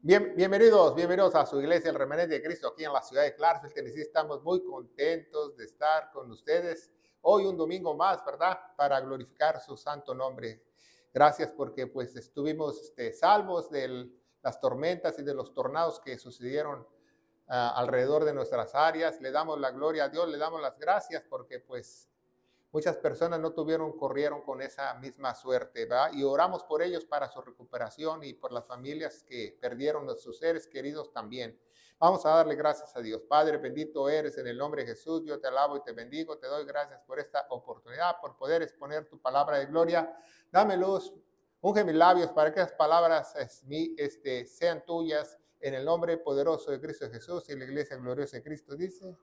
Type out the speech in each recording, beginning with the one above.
Bienvenidos a su iglesia, el Remanente de Cristo, aquí en la ciudad de Clarksville, Tennessee. Estamos muy contentos de estar con ustedes hoy un domingo más, ¿verdad? Para glorificar su santo nombre. Gracias porque pues estuvimos salvos de las tormentas y de los tornados que sucedieron alrededor de nuestras áreas. Le damos la gloria a Dios, le damos las gracias porque pues muchas personas no corrieron con esa misma suerte, ¿verdad? Y oramos por ellos para su recuperación y por las familias que perdieron a sus seres queridos también. Vamos a darle gracias a Dios. Padre, bendito eres en el nombre de Jesús. Yo te alabo y te bendigo. Te doy gracias por esta oportunidad, por poder exponer tu palabra de gloria. Dame luz, unge mis labios para que esas palabras sean tuyas en el nombre poderoso de Cristo Jesús y la iglesia gloriosa de Cristo dice.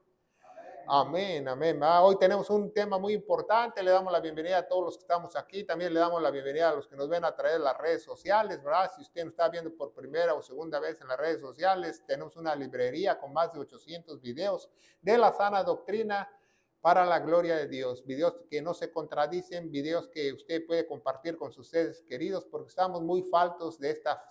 Amén, amén. Hoy tenemos un tema muy importante. Le damos la bienvenida a todos los que estamos aquí. También le damos la bienvenida a los que nos ven a través de las redes sociales, ¿verdad? Si usted nos está viendo por primera o segunda vez en las redes sociales, tenemos una librería con más de 800 videos de la sana doctrina para la gloria de Dios. Videos que no se contradicen, videos que usted puede compartir con sus seres queridos porque estamos muy faltos de esta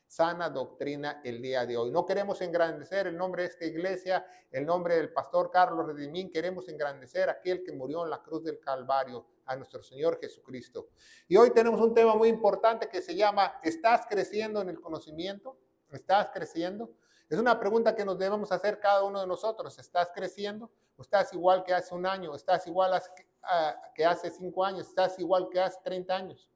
sana doctrina el día de hoy. No queremos engrandecer el nombre de esta iglesia, el nombre del pastor Carlos Redimín, queremos engrandecer a aquel que murió en la cruz del Calvario, a nuestro Señor Jesucristo. Y hoy tenemos un tema muy importante que se llama, ¿estás creciendo en el conocimiento? ¿Estás creciendo? Es una pregunta que nos debemos hacer cada uno de nosotros. ¿Estás creciendo? ¿O estás igual que hace un año? ¿Estás igual que hace 5 años? ¿Estás igual que hace 30 años?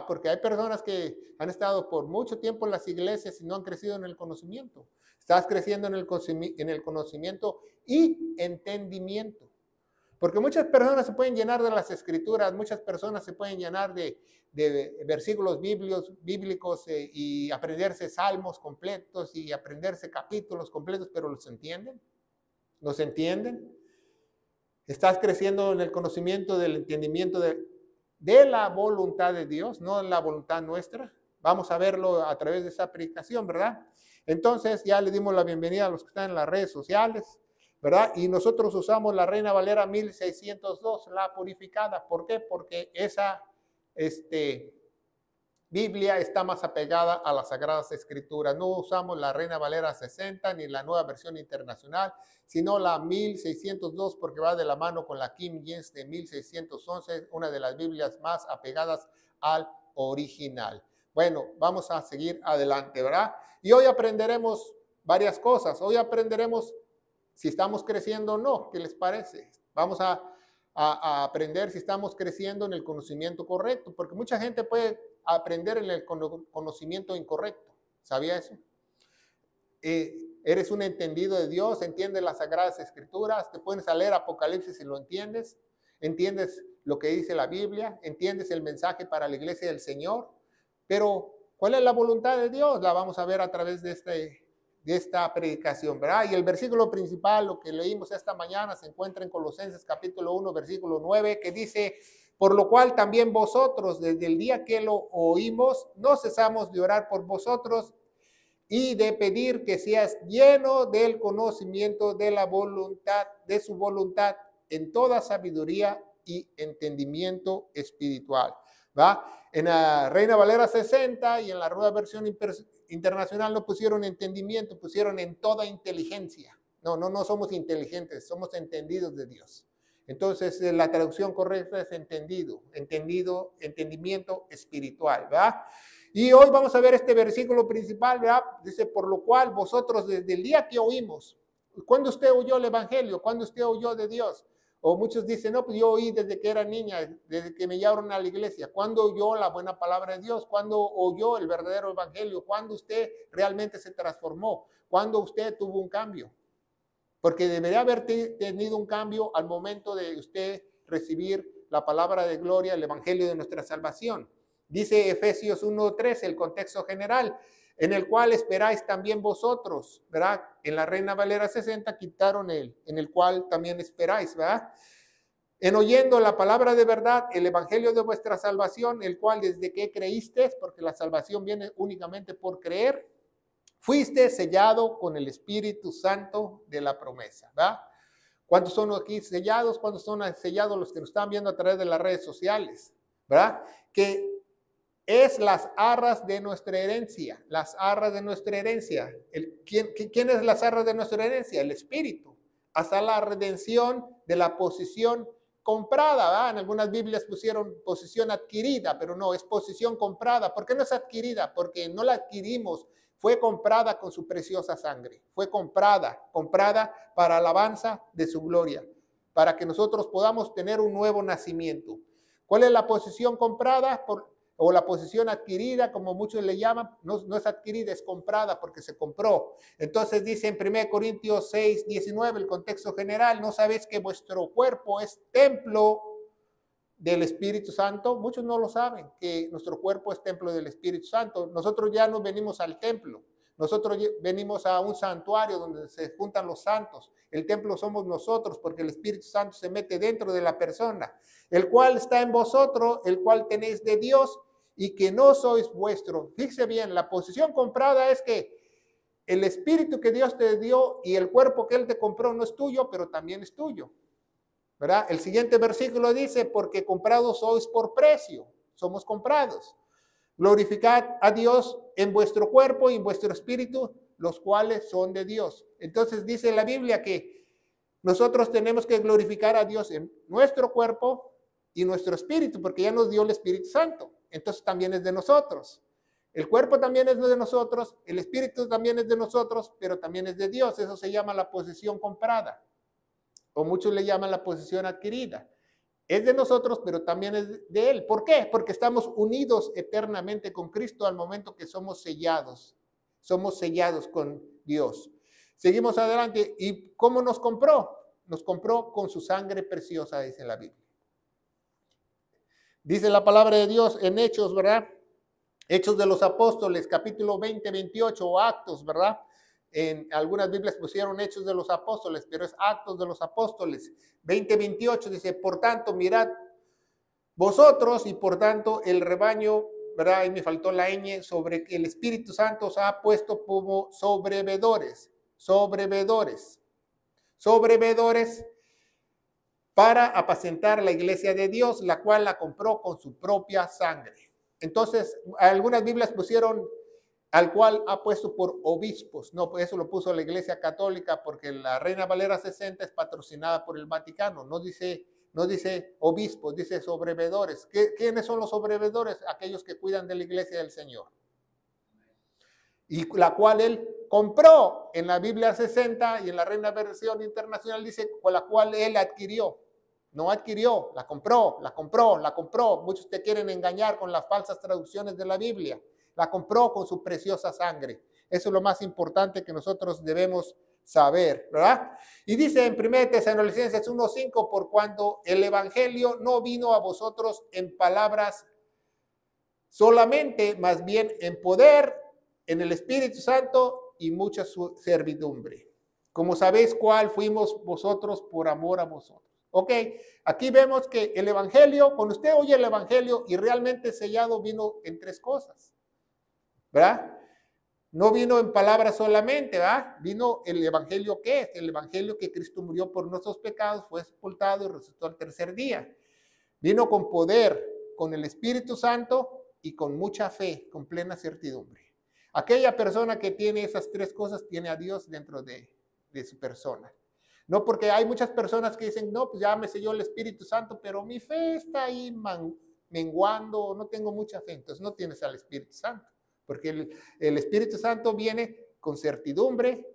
Porque hay personas que han estado por mucho tiempo en las iglesias y no han crecido en el conocimiento. Estás creciendo en el conocimiento y entendimiento. Porque muchas personas se pueden llenar de las escrituras, muchas personas se pueden llenar de versículos bíblicos y aprenderse salmos completos y aprenderse capítulos completos, pero ¿los entienden? ¿Los entienden? Estás creciendo en el conocimiento del entendimiento de la voluntad de Dios, no la voluntad nuestra. Vamos a verlo a través de esta predicación, ¿verdad? Entonces ya le dimos la bienvenida a los que están en las redes sociales, ¿verdad? Y nosotros usamos la Reina Valera 1602, la purificada. ¿Por qué? Porque esa Biblia está más apegada a las Sagradas Escrituras. No usamos la Reina Valera 60 ni la Nueva Versión Internacional, sino la 1602 porque va de la mano con la King James de 1611, una de las Biblias más apegadas al original. Bueno, vamos a seguir adelante, ¿verdad? Y hoy aprenderemos varias cosas. Hoy aprenderemos si estamos creciendo o no. ¿Qué les parece? Vamos a aprender si estamos creciendo en el conocimiento correcto, porque mucha gente puede aprender en el conocimiento incorrecto. ¿Sabía eso? Eres un entendido de Dios, entiendes las Sagradas Escrituras, te pones a leer Apocalipsis y lo entiendes, entiendes lo que dice la Biblia, entiendes el mensaje para la iglesia del Señor, pero ¿cuál es la voluntad de Dios? La vamos a ver a través de esta predicación, ¿verdad? Y el versículo principal, lo que leímos esta mañana, se encuentra en Colosenses capítulo 1, versículo 9, que dice, por lo cual también vosotros, desde el día que lo oímos, no cesamos de orar por vosotros y de pedir que seas lleno del conocimiento de la voluntad, de su voluntad, en toda sabiduría y entendimiento espiritual, ¿va? En la Reina Valera 60 y en la Nueva Versión Internacional no pusieron entendimiento, pusieron en toda inteligencia. No somos inteligentes, somos entendidos de Dios. Entonces, la traducción correcta es entendimiento espiritual, ¿verdad? Y hoy vamos a ver este versículo principal, ¿verdad? Dice, por lo cual vosotros desde el día que oímos, ¿cuándo usted oyó el evangelio? ¿Cuándo usted oyó de Dios? O muchos dicen, no, pues yo oí desde que era niña, desde que me llevaron a la iglesia. ¿Cuándo oyó la buena palabra de Dios? ¿Cuándo oyó el verdadero evangelio? ¿Cuándo usted realmente se transformó? ¿Cuándo usted tuvo un cambio? Porque debería haber tenido un cambio al momento de usted recibir la palabra de gloria, el evangelio de nuestra salvación. Dice Efesios 1:13, el contexto general, en el cual esperáis también vosotros, ¿verdad? En la Reina Valera 60 quitaron en el cual también esperáis, ¿verdad? En oyendo la palabra de verdad, el evangelio de vuestra salvación, el cual desde que creíste, porque la salvación viene únicamente por creer, fuiste sellado con el Espíritu Santo de la promesa, ¿verdad? ¿Cuántos son aquí sellados? ¿Cuántos son sellados los que nos están viendo a través de las redes sociales? ¿Verdad? Que es las arras de nuestra herencia, las arras de nuestra herencia. ¿Quién es las arras de nuestra herencia? El Espíritu, hasta la redención de la posesión comprada, ¿verdad? En algunas Biblias pusieron posesión adquirida, pero no, es posesión comprada. ¿Por qué no es adquirida? Porque no la adquirimos, fue comprada con su preciosa sangre, fue comprada para alabanza de su gloria, para que nosotros podamos tener un nuevo nacimiento. ¿Cuál es la posesión comprada? O la posesión adquirida, como muchos le llaman, no es adquirida, es comprada porque se compró. Entonces dice en 1 Corintios 6, 19, el contexto general, ¿no sabéis que vuestro cuerpo es templo del Espíritu Santo? Muchos no lo saben, que nuestro cuerpo es templo del Espíritu Santo. Nosotros ya no venimos al templo, nosotros venimos a un santuario donde se juntan los santos. El templo somos nosotros porque el Espíritu Santo se mete dentro de la persona, el cual está en vosotros, el cual tenéis de Dios y que no sois vuestro. Fíjese bien, la posesión comprada es que el Espíritu que Dios te dio y el cuerpo que Él te compró no es tuyo, pero también es tuyo, ¿verdad? El siguiente versículo dice, porque comprados sois por precio, somos comprados. Glorificad a Dios en vuestro cuerpo y en vuestro espíritu, los cuales son de Dios. Entonces dice la Biblia que nosotros tenemos que glorificar a Dios en nuestro cuerpo y nuestro espíritu, porque ya nos dio el Espíritu Santo. Entonces también es de nosotros. El cuerpo también es de nosotros, el espíritu también es de nosotros, pero también es de Dios. Eso se llama la posesión comprada, o muchos le llaman la posesión adquirida. Es de nosotros, pero también es de Él. ¿Por qué? Porque estamos unidos eternamente con Cristo al momento que somos sellados. Somos sellados con Dios. Seguimos adelante. ¿Y cómo nos compró? Nos compró con su sangre preciosa, dice la Biblia. Dice la palabra de Dios en Hechos, ¿verdad? Hechos de los Apóstoles, capítulo 20, 28, o Actos, ¿verdad? En algunas Biblias pusieron Hechos de los Apóstoles, pero es Actos de los Apóstoles. 20, 28 dice, por tanto, mirad vosotros y por tanto el rebaño, ¿verdad? Ahí me faltó la ñ, sobre que el Espíritu Santo os ha puesto como sobrevedores para apacentar la iglesia de Dios, la cual la compró con su propia sangre. Entonces, algunas Biblias pusieron al cual ha puesto por obispos. No, eso lo puso la Iglesia Católica porque la Reina Valera 60 es patrocinada por el Vaticano. No dice obispos, dice sobrevedores. ¿Quiénes son los sobrevedores? Aquellos que cuidan de la Iglesia del Señor. Y la cual él compró en la Biblia 60 y en la Reina Versión Internacional dice con la cual él adquirió. No adquirió, la compró. Muchos te quieren engañar con las falsas traducciones de la Biblia. La compró con su preciosa sangre. Eso es lo más importante que nosotros debemos saber, ¿verdad? Y dice en 1 Tesalonicenses 1:5, por cuanto el evangelio no vino a vosotros en palabras solamente, más bien en poder, en el Espíritu Santo y mucha servidumbre. Como sabéis cuál fuimos vosotros por amor a vosotros. Ok, aquí vemos que el evangelio, cuando usted oye el evangelio y realmente sellado, vino en tres cosas, ¿verdad? No vino en palabras solamente, ¿verdad? Vino el evangelio, ¿qué es? El evangelio que Cristo murió por nuestros pecados, fue sepultado y resucitó al tercer día. Vino con poder, con el Espíritu Santo y con mucha fe, con plena certidumbre. Aquella persona que tiene esas tres cosas tiene a Dios dentro de su persona. No, porque hay muchas personas que dicen, no, pues ya me selló el Espíritu Santo, pero mi fe está ahí menguando, no tengo mucha fe. Entonces no tienes al Espíritu Santo, porque el Espíritu Santo viene con certidumbre,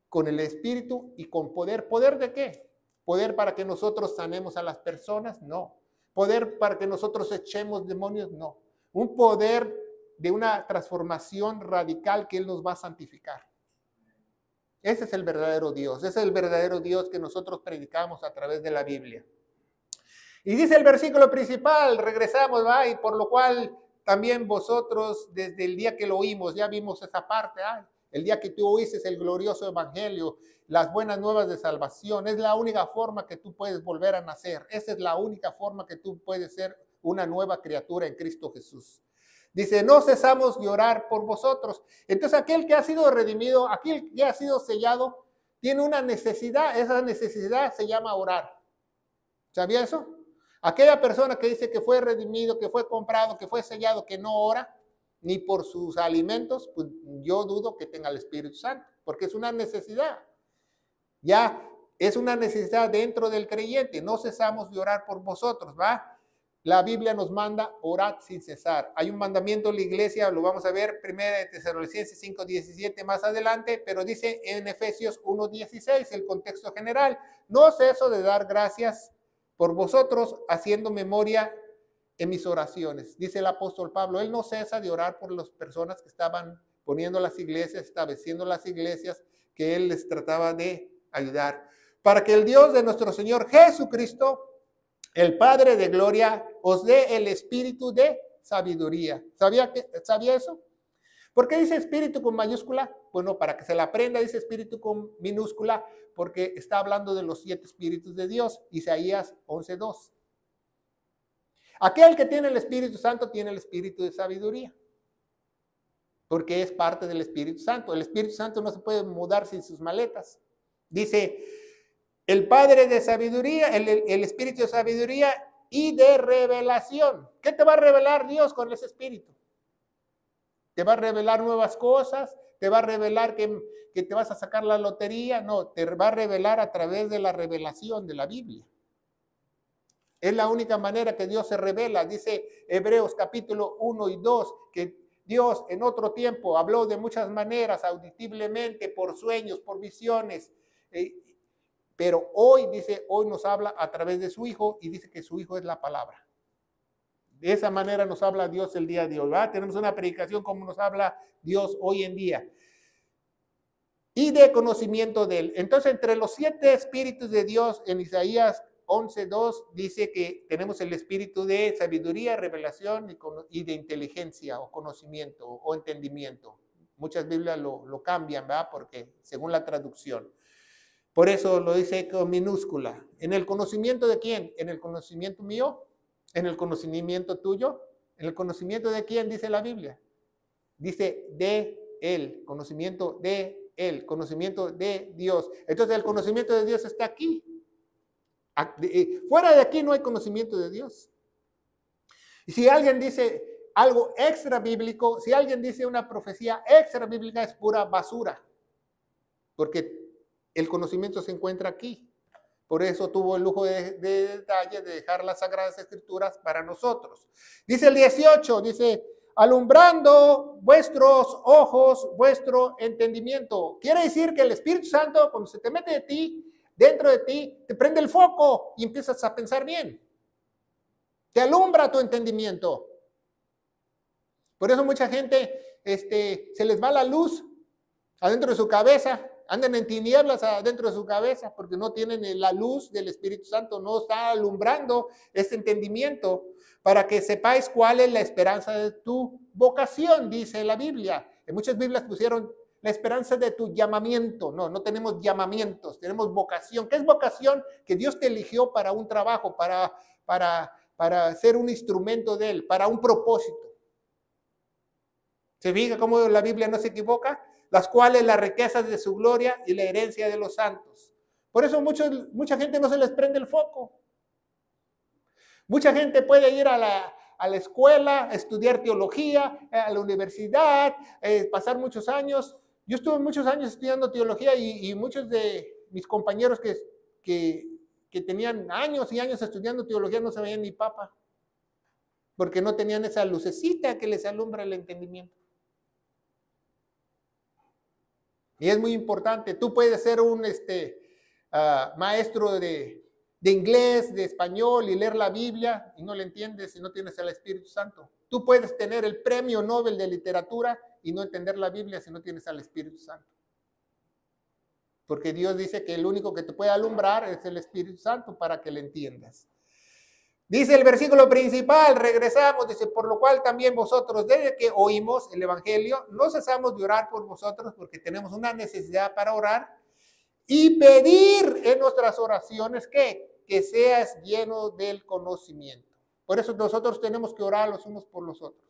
con el Espíritu y con poder. ¿Poder de qué? ¿Poder para que nosotros sanemos a las personas? No. ¿Poder para que nosotros echemos demonios? No. Un poder de una transformación radical que Él nos va a santificar. Ese es el verdadero Dios. Ese es el verdadero Dios que nosotros predicamos a través de la Biblia. Y dice el versículo principal, regresamos, ¿va? Y por lo cual también vosotros, desde el día que lo oímos, ya vimos esa parte, el día que tú oíste el glorioso evangelio, las buenas nuevas de salvación, es la única forma que tú puedes volver a nacer. Esa es la única forma que tú puedes ser una nueva criatura en Cristo Jesús. Dice, no cesamos de orar por vosotros. Entonces aquel que ha sido redimido, aquel que ha sido sellado, tiene una necesidad. Esa necesidad se llama orar. ¿Sabía eso? Aquella persona que dice que fue redimido, que fue comprado, que fue sellado, que no ora ni por sus alimentos, pues yo dudo que tenga el Espíritu Santo, porque es una necesidad. Ya es una necesidad dentro del creyente. No cesamos de orar por vosotros, ¿va? La Biblia nos manda orar sin cesar. Hay un mandamiento en la iglesia, lo vamos a ver 1 Tesalonicenses 5:17 más adelante, pero dice en Efesios 1:16, el contexto general: no ceso de dar gracias por vosotros, haciendo memoria en mis oraciones. Dice el apóstol Pablo, él no cesa de orar por las personas que estaban poniendo las iglesias, estableciendo las iglesias, que él les trataba de ayudar. Para que el Dios de nuestro Señor Jesucristo, el Padre de gloria, os dé el espíritu de sabiduría. ¿Sabía eso? ¿Por qué dice espíritu con mayúscula? Bueno, para que se la aprenda, dice espíritu con minúscula, porque está hablando de los 7 espíritus de Dios. Isaías 11:2. Aquel que tiene el Espíritu Santo tiene el espíritu de sabiduría, porque es parte del Espíritu Santo. El Espíritu Santo no se puede mudar sin sus maletas. Dice, el Padre de sabiduría, el espíritu de sabiduría y de revelación. ¿Qué te va a revelar Dios con ese espíritu? ¿Te va a revelar nuevas cosas? ¿Te va a revelar que te vas a sacar la lotería? No, te va a revelar a través de la revelación de la Biblia. Es la única manera que Dios se revela. Dice Hebreos capítulo 1 y 2, que Dios en otro tiempo habló de muchas maneras, audiblemente, por sueños, por visiones, pero hoy, dice, hoy nos habla a través de su Hijo, y dice que su Hijo es la palabra. De esa manera nos habla Dios el día de hoy, ¿verdad? Tenemos una predicación como nos habla Dios hoy en día. Y de conocimiento de Él. Entonces, entre los 7 espíritus de Dios en Isaías 11:2 dice que tenemos el espíritu de sabiduría, revelación y de inteligencia o conocimiento o entendimiento. Muchas Biblias lo cambian, ¿verdad? Porque según la traducción. Por eso lo dice con minúscula. ¿En el conocimiento de quién? ¿En el conocimiento mío? ¿En el conocimiento tuyo? ¿En el conocimiento de quién dice la Biblia? Dice de Él, conocimiento de Él, conocimiento de Dios. Entonces el conocimiento de Dios está aquí. Fuera de aquí no hay conocimiento de Dios. Y si alguien dice algo extra bíblico, si alguien dice una profecía extra bíblica, es pura basura, porque el conocimiento se encuentra aquí. Por eso tuvo el lujo de detalle de dejar las Sagradas Escrituras para nosotros. Dice el 18, dice, alumbrando vuestros ojos, vuestro entendimiento. Quiere decir que el Espíritu Santo, cuando se te mete de ti, dentro de ti, te prende el foco y empiezas a pensar bien. Te alumbra tu entendimiento. Por eso mucha gente se les va la luz adentro de su cabeza, andan en tinieblas adentro de su cabeza porque no tienen la luz del Espíritu Santo, no está alumbrando ese entendimiento para que sepáis cuál es la esperanza de tu vocación, dice la Biblia. En muchas Biblias pusieron la esperanza de tu llamamiento. No, no tenemos llamamientos, tenemos vocación. ¿Qué es vocación? Que Dios te eligió para un trabajo, para ser un instrumento de Él, para un propósito. ¿Se fija cómo la Biblia no se equivoca? Las cuales las riquezas de su gloria y la herencia de los santos. Por eso mucha gente no se les prende el foco. Mucha gente puede ir a la escuela, estudiar teología, a la universidad, pasar muchos años. Yo estuve muchos años estudiando teología y muchos de mis compañeros que tenían años y años estudiando teología no se veían ni papa, porque no tenían esa lucecita que les alumbra el entendimiento. Y es muy importante. Tú puedes ser un maestro de inglés, de español y leer la Biblia y no le entiendes si no tienes el Espíritu Santo. Tú puedes tener el premio Nobel de literatura y no entender la Biblia si no tienes al Espíritu Santo. Porque Dios dice que el único que te puede alumbrar es el Espíritu Santo para que le entiendas. Dice el versículo principal, regresamos, dice, por lo cual también vosotros, desde que oímos el Evangelio, no cesamos de orar por vosotros porque tenemos una necesidad para orar y pedir en nuestras oraciones que seas lleno del conocimiento. Por eso nosotros tenemos que orar los unos por los otros.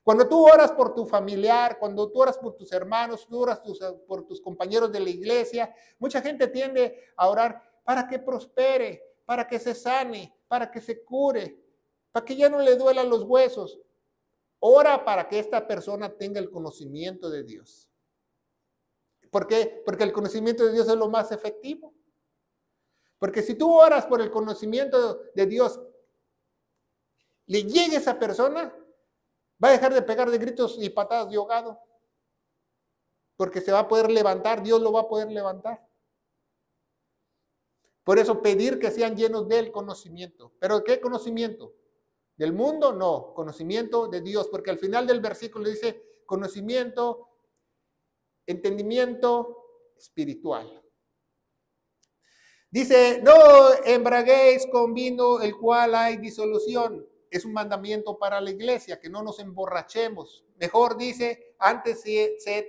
Cuando tú oras por tu familiar, cuando tú oras por tus hermanos, tú oras por tus compañeros de la iglesia, mucha gente tiende a orar para que prospere, para que se sane, para que se cure, para que ya no le duelan los huesos. Ora para que esta persona tenga el conocimiento de Dios. ¿Por qué? Porque el conocimiento de Dios es lo más efectivo. Porque si tú oras por el conocimiento de Dios, le llegue a esa persona, va a dejar de pegar de gritos y patadas de ahogado. Porque se va a poder levantar, Dios lo va a poder levantar. Por eso pedir que sean llenos del conocimiento. ¿Pero qué conocimiento? ¿Del mundo? No, conocimiento de Dios. Porque al final del versículo dice conocimiento, entendimiento espiritual. Dice, no embraguéis con vino el cual hay disolución. Es un mandamiento para la iglesia, que no nos emborrachemos. Mejor dice, antes sed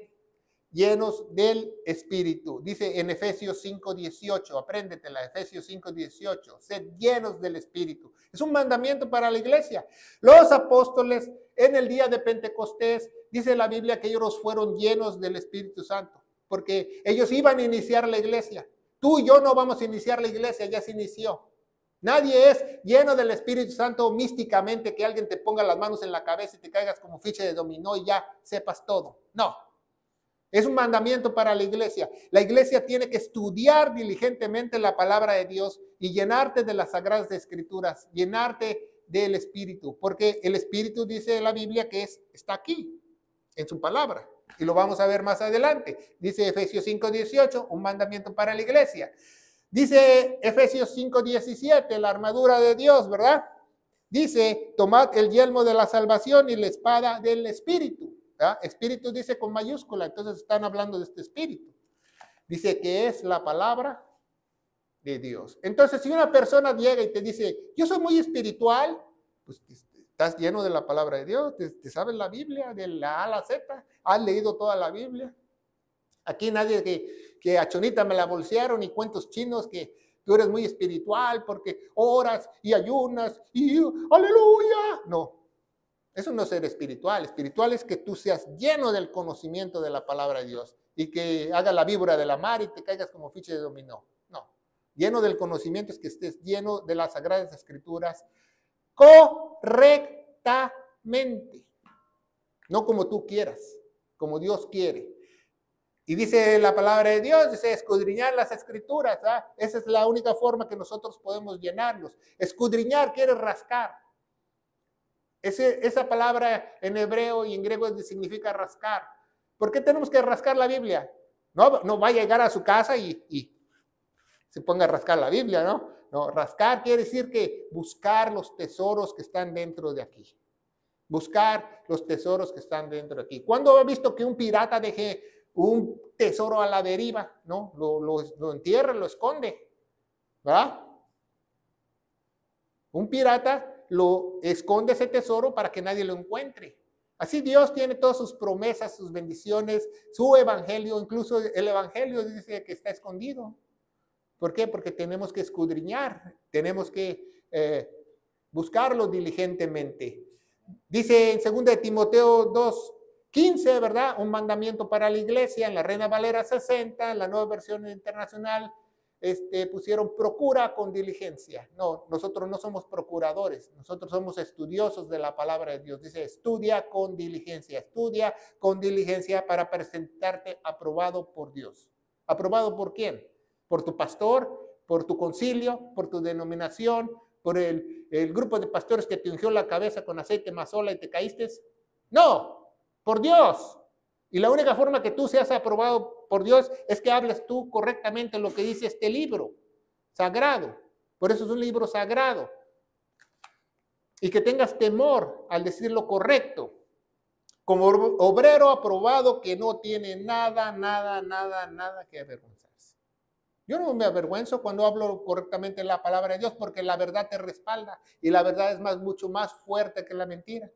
llenos del Espíritu. Dice en Efesios 5:18, apréndetela, Efesios 5:18, sed llenos del Espíritu. Es un mandamiento para la iglesia. Los apóstoles en el día de Pentecostés, dice la Biblia que ellos fueron llenos del Espíritu Santo, porque ellos iban a iniciar la iglesia. Tú y yo no vamos a iniciar la iglesia, ya se inició. Nadie es lleno del Espíritu Santo místicamente, que alguien te ponga las manos en la cabeza y te caigas como ficha de dominó y ya sepas todo. No. Es un mandamiento para la iglesia. La iglesia tiene que estudiar diligentemente la palabra de Dios y llenarte de las sagradas escrituras, llenarte del Espíritu, porque el Espíritu dice la Biblia que está aquí, en su palabra. Y lo vamos a ver más adelante. Dice Efesios 5:18, un mandamiento para la iglesia. Dice Efesios 5:17, la armadura de Dios, ¿verdad? Dice, tomad el yelmo de la salvación y la espada del Espíritu. ¿verdad? Espíritu dice con mayúscula, entonces están hablando de este Espíritu. Dice que es la palabra de Dios. Entonces, si una persona llega y te dice, yo soy muy espiritual, pues estás lleno de la palabra de Dios, te sabes la Biblia de la A a la Z, has leído toda la Biblia. Aquí nadie que a Chonita me la bolsearon y cuentos chinos que tú eres muy espiritual porque oras y ayunas y aleluya. No, eso no es ser espiritual. Espiritual es que tú seas lleno del conocimiento de la palabra de Dios y que haga la víbora de la mar y te caigas como ficha de dominó. No, lleno del conocimiento es que estés lleno de las sagradas escrituras correctamente, no como tú quieras, como Dios quiere. Y dice la palabra de Dios, dice escudriñar las escrituras. ¿ah? Esa es la única forma que nosotros podemos llenarnos. Escudriñar quiere rascar. Esa palabra en hebreo y en griego significa rascar. ¿Por qué tenemos que rascar la Biblia? No va a llegar a su casa y se ponga a rascar la Biblia, ¿no? No, rascar quiere decir que buscar los tesoros que están dentro de aquí. Buscar los tesoros que están dentro de aquí. ¿Cuándo ha visto que un pirata deje un tesoro a la deriva? ¿No? Lo entierra, lo esconde. ¿Verdad? Un pirata lo esconde ese tesoro para que nadie lo encuentre. Así Dios tiene todas sus promesas, sus bendiciones, su evangelio, incluso el evangelio dice que está escondido. ¿Por qué? Porque tenemos que escudriñar, tenemos que buscarlo diligentemente. Dice en 2 de Timoteo 2:15, ¿verdad? Un mandamiento para la iglesia, en la Reina Valera 60, en la Nueva Versión Internacional, pusieron procura con diligencia. No, nosotros no somos procuradores, nosotros somos estudiosos de la palabra de Dios. Dice, estudia con diligencia para presentarte aprobado por Dios. ¿Aprobado por quién? ¿Por tu pastor? ¿Por tu concilio? ¿Por tu denominación? ¿Por el grupo de pastores que te ungió la cabeza con aceite mazola y te caíste? No, por Dios. Y la única forma que tú seas aprobado por Dios es que hables tú correctamente lo que dice este libro sagrado. Por eso es un libro sagrado. Y que tengas temor al decir lo correcto. Como obrero aprobado que no tiene nada que avergonzarse. Yo no me avergüenzo cuando hablo correctamente la palabra de Dios porque la verdad te respalda y la verdad es mucho más fuerte que la mentira.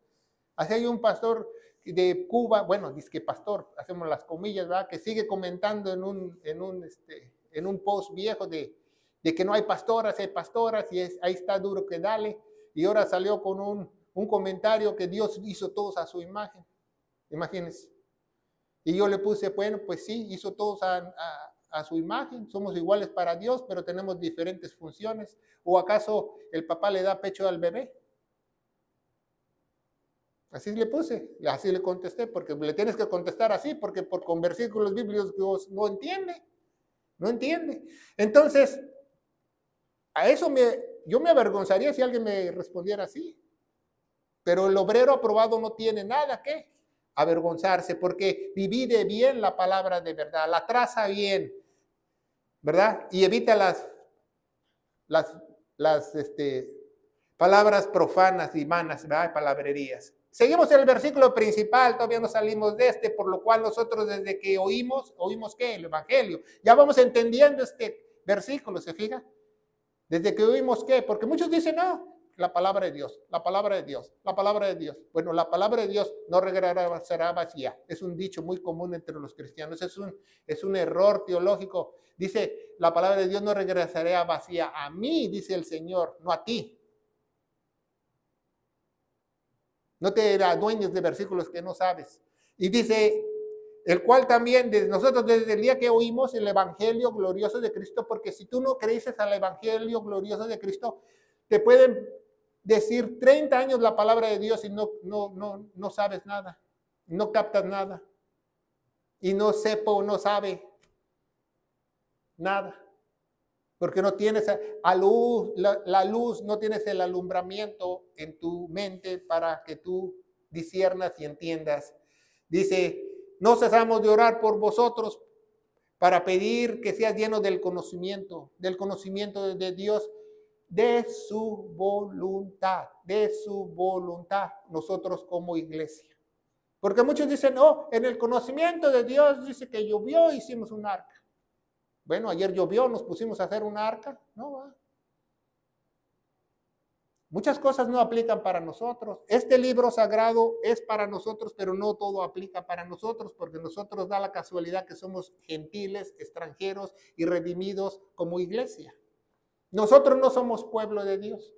Así hay un pastor de Cuba, bueno, dice que pastor, hacemos las comillas, ¿verdad? Que sigue comentando en un post viejo de que no hay pastoras, hay pastoras y ahí está duro que dale. Y ahora salió con un comentario que Dios hizo todos a su imagen. Imagínense. Y yo le puse, bueno, pues sí, hizo todos a su imagen, somos iguales para Dios, pero tenemos diferentes funciones. ¿O acaso el papá le da pecho al bebé? Así le puse, así le contesté, porque le tienes que contestar así, porque con versículos bíblicos no entiende, no entiende. Entonces, yo me avergonzaría si alguien me respondiera así. Pero el obrero aprobado no tiene nada que avergonzarse, porque divide bien la palabra de verdad, la traza bien, ¿verdad? Y evita las palabras profanas y vanas, ¿verdad? Palabrerías. Seguimos en el versículo principal, todavía no salimos de por lo cual nosotros desde que oímos ¿qué? El Evangelio. Ya vamos entendiendo este versículo, ¿se fija? Desde que oímos ¿qué? Porque muchos dicen, no, la palabra de Dios, la palabra de Dios, la palabra de Dios. Bueno, la palabra de Dios no regresará vacía. Es un dicho muy común entre los cristianos, es un error teológico. Dice, la palabra de Dios no regresará vacía. A mí, dice el Señor, no a ti. No te adueñes de versículos que no sabes. Y dice, el cual también nosotros desde el día que oímos el Evangelio glorioso de Cristo, porque si tú no crees al Evangelio glorioso de Cristo, te pueden decir 30 años la palabra de Dios y no sabes nada, no captas nada, y no sepa o no sabe nada, porque no tienes la luz, no tienes el alumbramiento en tu mente para que tú disiernas y entiendas. Dice, no cesamos de orar por vosotros para pedir que seas lleno del conocimiento de Dios, de su voluntad, nosotros como iglesia. Porque muchos dicen, no, en el conocimiento de Dios dice que llovió, hicimos un arca. Bueno, ayer llovió, nos pusimos a hacer una arca, no va. Muchas cosas no aplican para nosotros. Este libro sagrado es para nosotros, pero no todo aplica para nosotros, porque nosotros da la casualidad que somos gentiles, extranjeros y redimidos como iglesia. Nosotros no somos pueblo de Dios.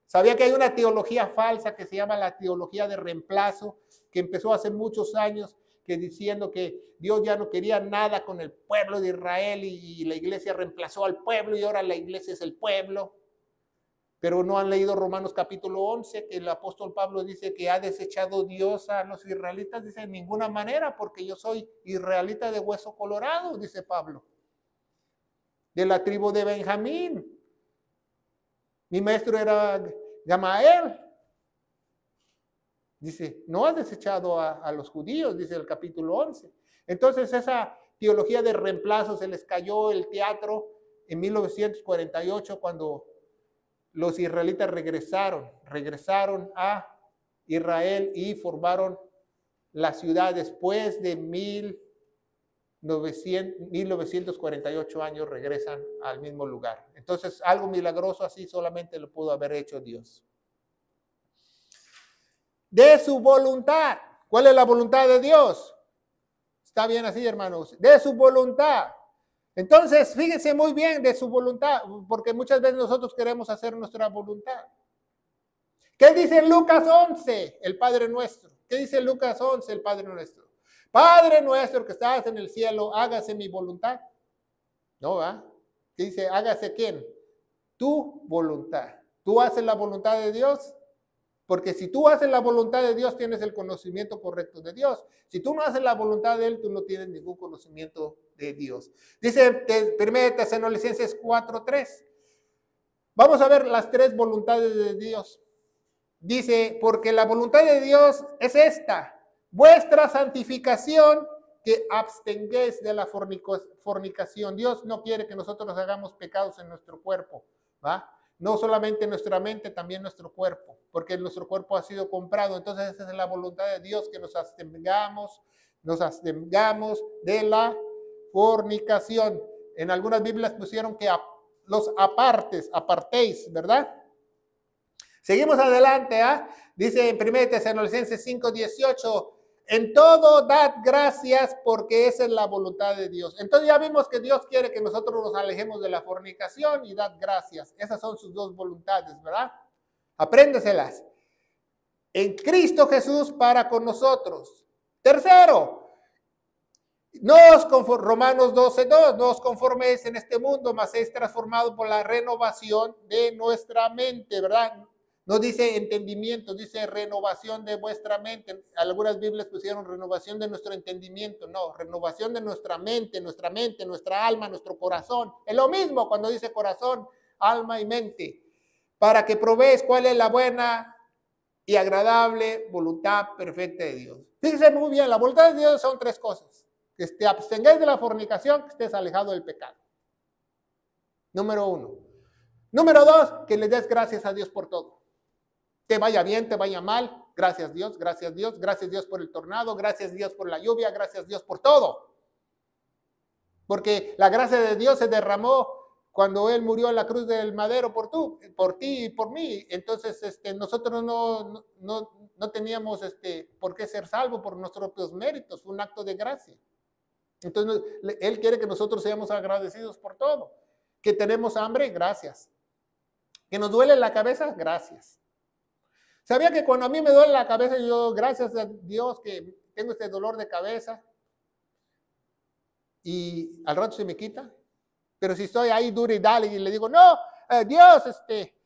Sabía que hay una teología falsa que se llama la teología de reemplazo, que empezó hace muchos años, que diciendo que Dios ya no quería nada con el pueblo de Israel y la iglesia reemplazó al pueblo y ahora la iglesia es el pueblo. Pero no han leído Romanos capítulo 11, que el apóstol Pablo dice que ha desechado Dios a los israelitas. Dice, en ninguna manera, porque yo soy israelita de hueso colorado, dice Pablo, de la tribu de Benjamín. Mi maestro era Gamael. Dice, no ha desechado a los judíos, dice el capítulo 11. Entonces esa teología de reemplazo se les cayó el teatro en 1948 cuando los israelitas regresaron a Israel y formaron la ciudad después de 1948 años, regresan al mismo lugar. Entonces, algo milagroso así solamente lo pudo haber hecho Dios. De su voluntad. ¿Cuál es la voluntad de Dios? Está bien así, hermanos. De su voluntad. Entonces, fíjense muy bien de su voluntad, porque muchas veces nosotros queremos hacer nuestra voluntad. ¿Qué dice Lucas 11, el Padre Nuestro? ¿Qué dice Lucas 11, el Padre Nuestro? Padre nuestro que estás en el cielo, hágase mi voluntad. No, ¿va? ¿Qué dice? Hágase ¿quién? Tu voluntad. ¿Tú haces la voluntad de Dios? Porque si tú haces la voluntad de Dios, tienes el conocimiento correcto de Dios. Si tú no haces la voluntad de Él, tú no tienes ningún conocimiento de Dios. Dice 1 Tesalonicenses 4:3. Vamos a ver las tres voluntades de Dios. Dice, porque la voluntad de Dios es esta, vuestra santificación, que abstengáis de la fornicación. Dios no quiere que nosotros hagamos pecados en nuestro cuerpo, ¿va? No solamente nuestra mente, también nuestro cuerpo, porque nuestro cuerpo ha sido comprado. Entonces esa es la voluntad de Dios, que nos abstengamos de la fornicación. En algunas Biblias pusieron que los apartéis, ¿verdad? Seguimos adelante, dice en 1 Tesalonicenses 5:18, en todo dad gracias porque esa es la voluntad de Dios. Entonces ya vimos que Dios quiere que nosotros nos alejemos de la fornicación y dad gracias. Esas son sus dos voluntades, ¿verdad? Apréndeselas. En Cristo Jesús para con nosotros. Tercero, Romanos 12:2, no os conforméis en este mundo, mas es transformado por la renovación de nuestra mente, ¿verdad? No dice entendimiento, dice renovación de vuestra mente. Algunas Biblias pusieron renovación de nuestro entendimiento. No, renovación de nuestra mente, nuestra alma, nuestro corazón. Es lo mismo cuando dice corazón, alma y mente. Para que probéis cuál es la buena y agradable voluntad perfecta de Dios. Fíjense muy bien, la voluntad de Dios son tres cosas. Que te abstengáis de la fornicación, que estés alejado del pecado. Número 1. Número 2, que le des gracias a Dios por todo. Te vaya bien, te vaya mal, gracias Dios, gracias Dios, gracias Dios por el tornado, gracias Dios por la lluvia, gracias Dios por todo. Porque la gracia de Dios se derramó cuando Él murió en la cruz del madero por ti y por mí. Entonces nosotros no teníamos por qué ser salvos por nuestros propios méritos, fue un acto de gracia. Entonces Él quiere que nosotros seamos agradecidos por todo. Que tenemos hambre, gracias. Que nos duele la cabeza, gracias. ¿Sabía que cuando a mí me duele la cabeza, yo, gracias a Dios que tengo este dolor de cabeza y al rato se me quita? Pero si estoy ahí duro y dale y le digo, no, Dios, que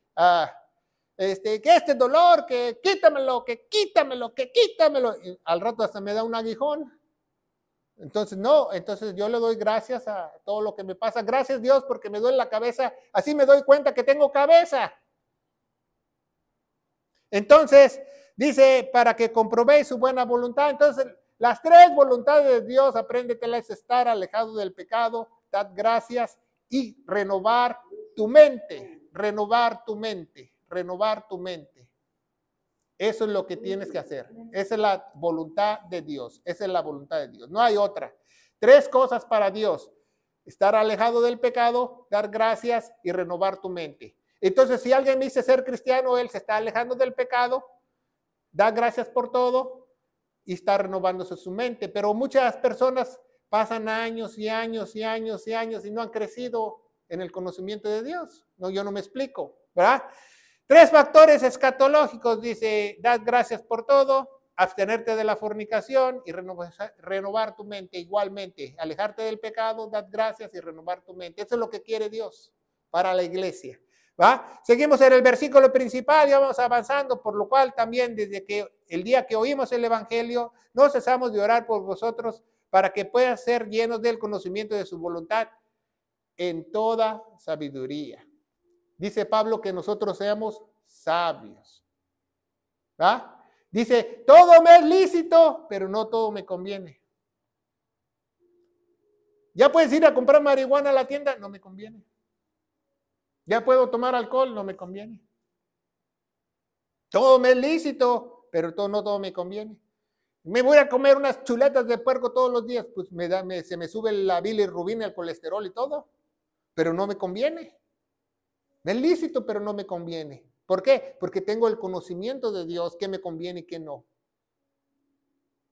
este dolor, que quítamelo, y al rato hasta me da un aguijón. Entonces, no, entonces yo le doy gracias a todo lo que me pasa. Gracias Dios porque me duele la cabeza, así me doy cuenta que tengo cabeza. Entonces, dice, para que comprobéis su buena voluntad. Entonces, las tres voluntades de Dios, apréndetelas: estar alejado del pecado, dar gracias y renovar tu mente, renovar tu mente, renovar tu mente. Eso es lo que tienes que hacer. Esa es la voluntad de Dios. Esa es la voluntad de Dios. No hay otra. Tres cosas para Dios: estar alejado del pecado, dar gracias y renovar tu mente. Entonces, si alguien dice ser cristiano, él se está alejando del pecado, da gracias por todo y está renovándose su mente. Pero muchas personas pasan años y años y años y años y no han crecido en el conocimiento de Dios. No, yo no me explico, ¿verdad? Tres factores escatológicos, dice: dar gracias por todo, abstenerte de la fornicación y renovar tu mente. Igualmente, alejarte del pecado, dar gracias y renovar tu mente. Eso es lo que quiere Dios para la iglesia. ¿Va? Seguimos en el versículo principal y vamos avanzando, por lo cual también desde que el día que oímos el evangelio, no cesamos de orar por vosotros para que puedan ser llenos del conocimiento de su voluntad en toda sabiduría. Dice Pablo que nosotros seamos sabios. ¿Va? Dice, todo me es lícito, pero no todo me conviene. ¿Ya puedes ir a comprar marihuana a la tienda? No me conviene. ¿Ya puedo tomar alcohol? No me conviene. Todo me es lícito, pero no todo me conviene. Me voy a comer unas chuletas de puerco todos los días, pues se me sube la bilirrubina, el colesterol y todo, pero no me conviene. Me es lícito, pero no me conviene. ¿Por qué? Porque tengo el conocimiento de Dios, qué me conviene y qué no.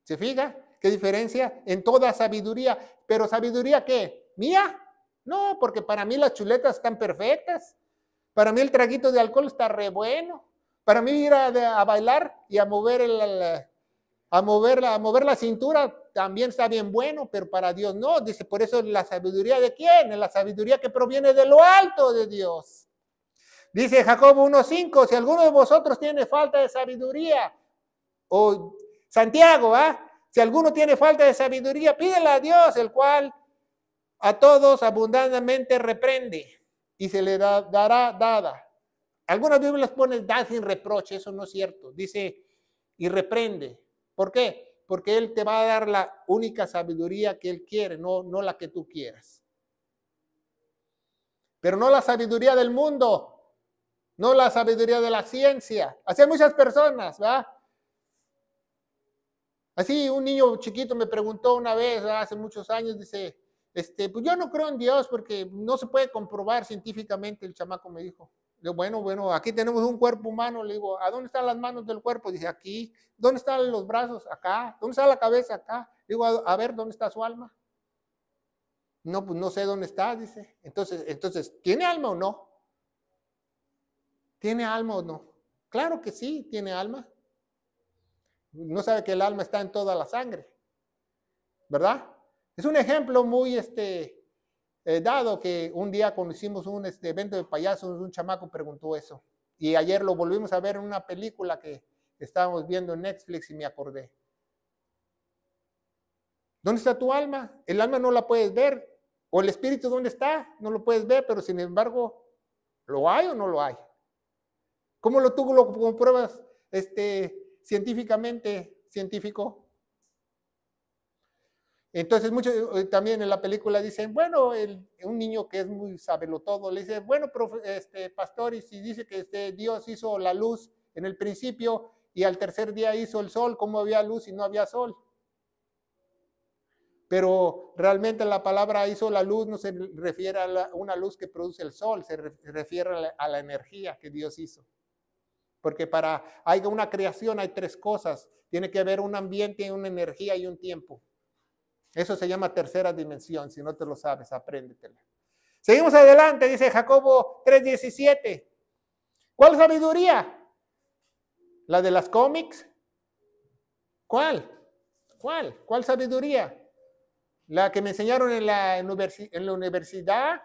¿Se fija? ¿Qué diferencia? En toda sabiduría. ¿Pero sabiduría qué? ¿Mía? No, porque para mí las chuletas están perfectas. Para mí el traguito de alcohol está re bueno. Para mí ir a bailar y a mover la cintura también está bien bueno, pero para Dios no. Dice, por eso la sabiduría ¿de quién? Es la sabiduría que proviene de lo alto de Dios. Dice Jacobo 1:5, si alguno de vosotros tiene falta de sabiduría, o Santiago, si alguno tiene falta de sabiduría, pídela a Dios, el cual a todos abundantemente reprende y se le dará dada. Algunas Biblias ponen da sin reproche, eso no es cierto. Dice y reprende. ¿Por qué? Porque Él te va a dar la única sabiduría que Él quiere, no la que tú quieras. Pero no la sabiduría del mundo, no la sabiduría de la ciencia. Así hay muchas personas, ¿verdad? Así un niño chiquito me preguntó una vez, hace muchos años, dice, pues yo no creo en Dios porque no se puede comprobar científicamente, el chamaco me dijo. Yo, bueno, aquí tenemos un cuerpo humano. Le digo, ¿a dónde están las manos del cuerpo? Dice, aquí. ¿Dónde están los brazos? Acá. ¿Dónde está la cabeza? Acá. Digo, a ver, ¿dónde está su alma? No, pues no sé dónde está, dice. Entonces, ¿tiene alma o no? ¿Tiene alma o no? Claro que sí, tiene alma. No sabe que el alma está en toda la sangre, ¿verdad? Es un ejemplo muy dado que un día cuando hicimos un evento de payasos, un chamaco preguntó eso. Y ayer lo volvimos a ver en una película que estábamos viendo en Netflix y me acordé. ¿Dónde está tu alma? El alma no la puedes ver. ¿O el espíritu dónde está? No lo puedes ver, pero sin embargo, ¿lo hay o no lo hay? ¿Cómo tú lo compruebas científicamente, científico? Entonces, muchos también en la película dicen, bueno, un niño que es muy sabelotodo le dice, bueno, pastor, y si dice que Dios hizo la luz en el principio y al tercer día hizo el sol, ¿cómo había luz y no había sol? Pero realmente la palabra hizo la luz no se refiere a una luz que produce el sol, se refiere a la energía que Dios hizo. Porque para haya una creación hay tres cosas. Tiene que haber un ambiente, una energía y un tiempo. Eso se llama tercera dimensión. Si no te lo sabes, apréndetela. Seguimos adelante, dice Jacobo 3:17. ¿Cuál sabiduría? ¿La de las cómics? ¿Cuál? ¿Cuál sabiduría? ¿La que me enseñaron en la universidad?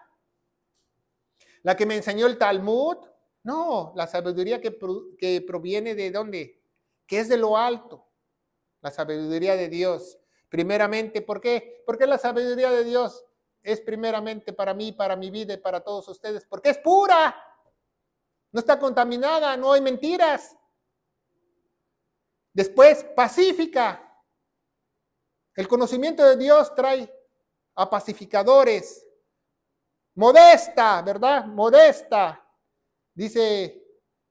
¿La que me enseñó el Talmud? No, la sabiduría que proviene de ¿dónde? Que es de lo alto. La sabiduría de Dios. Primeramente, ¿por qué? Porque la sabiduría de Dios es primeramente para mí, para mi vida y para todos ustedes. Porque es pura. No está contaminada, no hay mentiras. Después, pacífica. El conocimiento de Dios trae a pacificadores. Modesta, ¿verdad? Modesta. Dice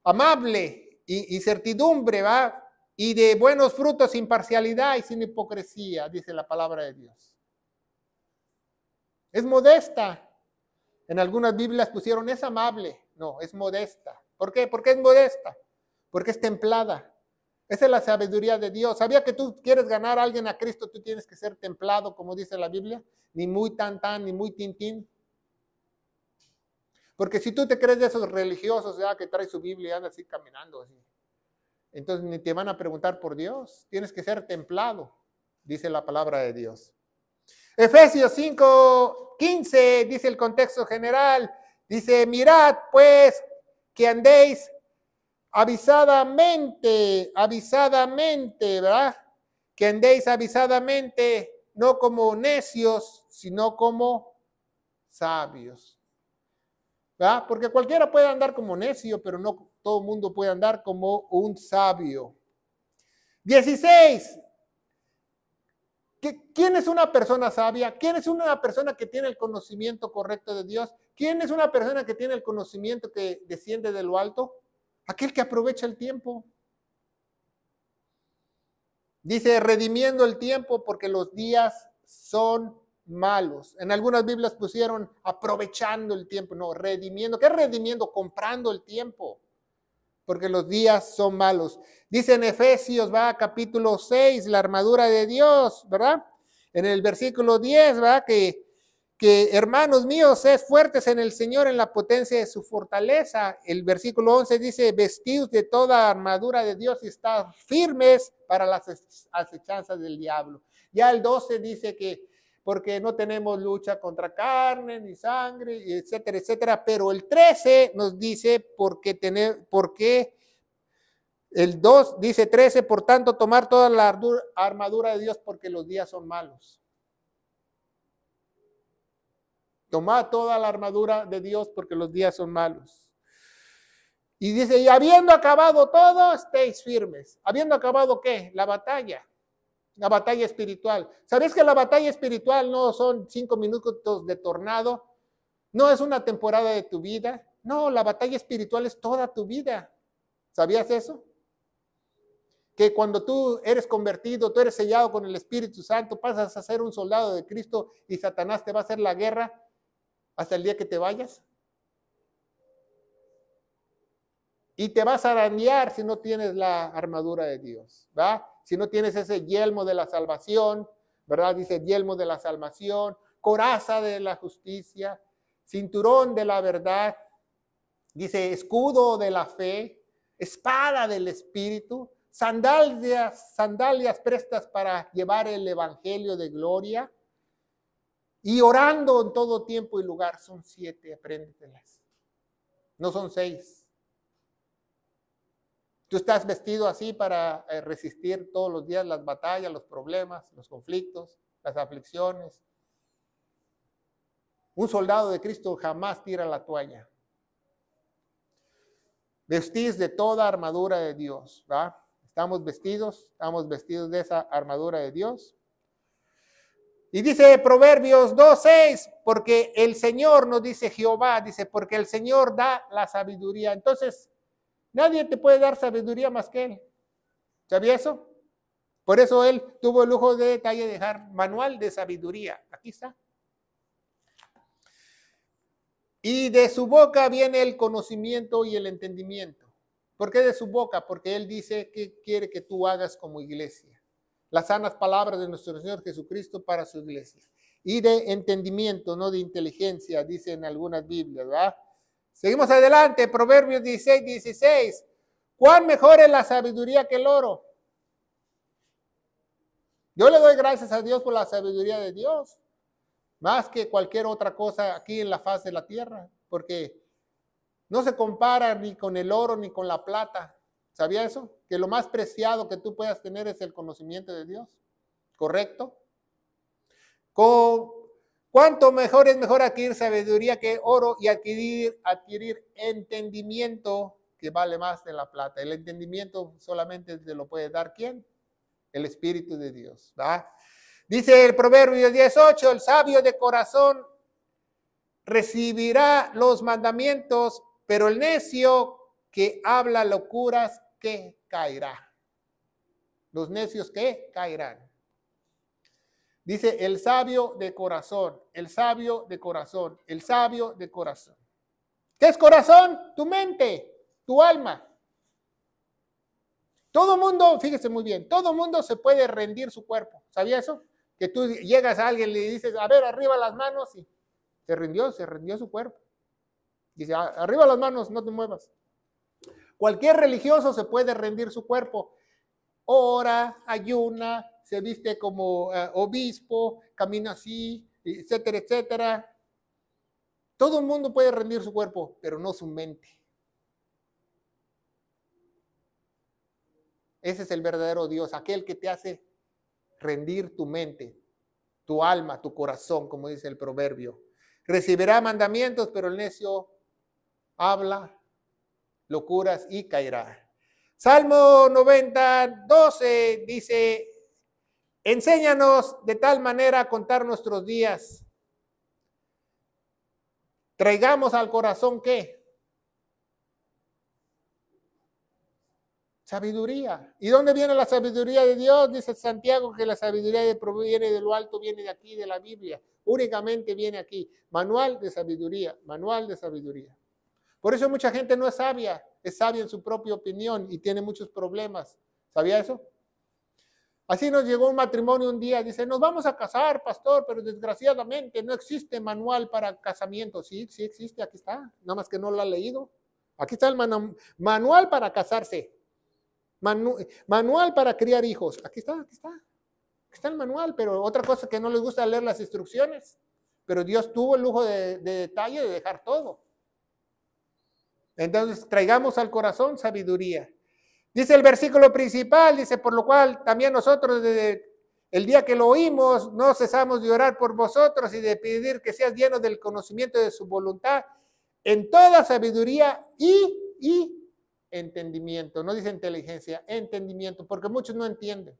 amable y certidumbre, ¿va? Y de buenos frutos, sin parcialidad y sin hipocresía, dice la palabra de Dios. Es modesta. En algunas Biblias pusieron es amable. No, es modesta. ¿Por qué? Porque es modesta. Porque es templada. Esa es la sabiduría de Dios. ¿Sabía que tú quieres ganar a alguien a Cristo? Tú tienes que ser templado, como dice la Biblia. Ni muy tan, ni muy tin. Porque si tú te crees de esos religiosos, ya que trae su Biblia y anda así caminando así, entonces ni te van a preguntar por Dios. Tienes que ser templado, dice la palabra de Dios. Efesios 5:15 dice el contexto general. Dice, mirad pues que andéis avisadamente, ¿verdad? Que andéis avisadamente, no como necios, sino como sabios. ¿verdad? Porque cualquiera puede andar como necio, pero no todo el mundo puede andar como un sabio. 16. ¿Quién es una persona sabia? ¿Quién es una persona que tiene el conocimiento correcto de Dios? ¿Quién es una persona que tiene el conocimiento que desciende de lo alto? Aquel que aprovecha el tiempo. Dice, redimiendo el tiempo porque los días son malos. En algunas Biblias pusieron aprovechando el tiempo, no, redimiendo. ¿Qué es redimiendo? Comprando el tiempo, porque los días son malos. Dice en Efesios, capítulo 6, la armadura de Dios, ¿verdad? En el versículo 10, ¿verdad? Que hermanos míos, sed fuertes en el Señor en la potencia de su fortaleza. El versículo 11 dice, vestidos de toda armadura de Dios y estad firmes para las acechanzas del diablo. Ya el 12 dice que porque no tenemos lucha contra carne ni sangre, etcétera, etcétera. Pero el 13 nos dice porque el 2 dice 13, por tanto, tomar toda la armadura de Dios porque los días son malos. Tomad toda la armadura de Dios porque los días son malos. Y dice, y habiendo acabado todo, estéis firmes. ¿Habiendo acabado qué? La batalla espiritual. ¿Sabéis que la batalla espiritual no son 5 minutos de tornado? No es una temporada de tu vida. No, la batalla espiritual es toda tu vida. ¿Sabías eso? Que cuando tú eres convertido, tú eres sellado con el Espíritu Santo, pasas a ser un soldado de Cristo y Satanás te va a hacer la guerra hasta el día que te vayas. Y te vas a arañar si no tienes la armadura de Dios, ¿va? Si no tienes ese yelmo de la salvación, ¿verdad? Dice yelmo de la salvación, coraza de la justicia, cinturón de la verdad, dice escudo de la fe, espada del Espíritu, sandalias prestas para llevar el evangelio de gloria. Y orando en todo tiempo y lugar. Son 7, apréndetelas. No son 6. Tú estás vestido así para resistir todos los días las batallas, los problemas, los conflictos, las aflicciones. Un soldado de Cristo jamás tira la toalla. Vestís de toda armadura de Dios, ¿va? Estamos vestidos de esa armadura de Dios. Y dice Proverbios 2:6, porque el Señor, nos dice Jehová, dice, porque el Señor da la sabiduría. Entonces, nadie te puede dar sabiduría más que Él. ¿Sabía eso? Por eso Él tuvo el lujo de detalle de dejar manual de sabiduría. Aquí está. Y de su boca viene el conocimiento y el entendimiento. ¿Por qué de su boca? Porque Él dice que quiere que tú hagas como iglesia. Las sanas palabras de nuestro Señor Jesucristo para su iglesia. Y de entendimiento, no de inteligencia, dicen algunas Biblias, ¿verdad? Seguimos adelante, Proverbios 16:16. ¿Cuán mejor es la sabiduría que el oro? Yo le doy gracias a Dios por la sabiduría de Dios, más que cualquier otra cosa aquí en la faz de la tierra, porque no se compara ni con el oro ni con la plata. ¿Sabía eso? Que lo más preciado que tú puedas tener es el conocimiento de Dios. ¿Correcto? ¿Cuánto mejor es mejor adquirir sabiduría que oro y adquirir entendimiento que vale más de la plata? El entendimiento solamente te lo puede dar ¿quién? El Espíritu de Dios. ¿Va? Dice el Proverbio 18, el sabio de corazón recibirá los mandamientos, pero el necio que habla locuras, ¿qué caerá? Los necios, ¿qué caerán? Dice el sabio de corazón, el sabio de corazón, el sabio de corazón. ¿Qué es corazón? Tu mente, tu alma. Todo mundo, fíjese muy bien, todo mundo se puede rendir su cuerpo. ¿Sabía eso? Que tú llegas a alguien y le dices, a ver, arriba las manos, y se rindió su cuerpo. Dice, arriba las manos, no te muevas. Cualquier religioso se puede rendir su cuerpo. Ora, ayuna, se viste como obispo, camina así, etcétera, etcétera. Todo el mundo puede rendir su cuerpo, pero no su mente. Ese es el verdadero Dios, aquel que te hace rendir tu mente, tu alma, tu corazón, como dice el proverbio. Recibirá mandamientos, pero el necio habla locuras y caerá. Salmo 90:12 dice, enséñanos de tal manera a contar nuestros días. Traigamos al corazón, ¿qué? Sabiduría. ¿Y dónde viene la sabiduría de Dios? Dice Santiago que la sabiduría proviene de lo alto, viene de aquí, de la Biblia. Únicamente viene aquí. Manual de sabiduría, manual de sabiduría. Por eso mucha gente no es sabia en su propia opinión y tiene muchos problemas. ¿Sabía eso? Así nos llegó un matrimonio un día, dice, nos vamos a casar, pastor, pero desgraciadamente no existe manual para casamiento. Sí, sí existe, aquí está, nada más que no lo ha leído. Aquí está el manual para casarse. Manual para criar hijos. Aquí está el manual, pero otra cosa que no les gusta leer las instrucciones. Pero Dios tuvo el lujo de detalle de dejar todo. Entonces, traigamos al corazón sabiduría. Dice el versículo principal, dice, por lo cual también nosotros desde el día que lo oímos, no cesamos de orar por vosotros y de pedir que seas llenos del conocimiento de su voluntad en toda sabiduría y entendimiento. No dice inteligencia, entendimiento, porque muchos no entienden.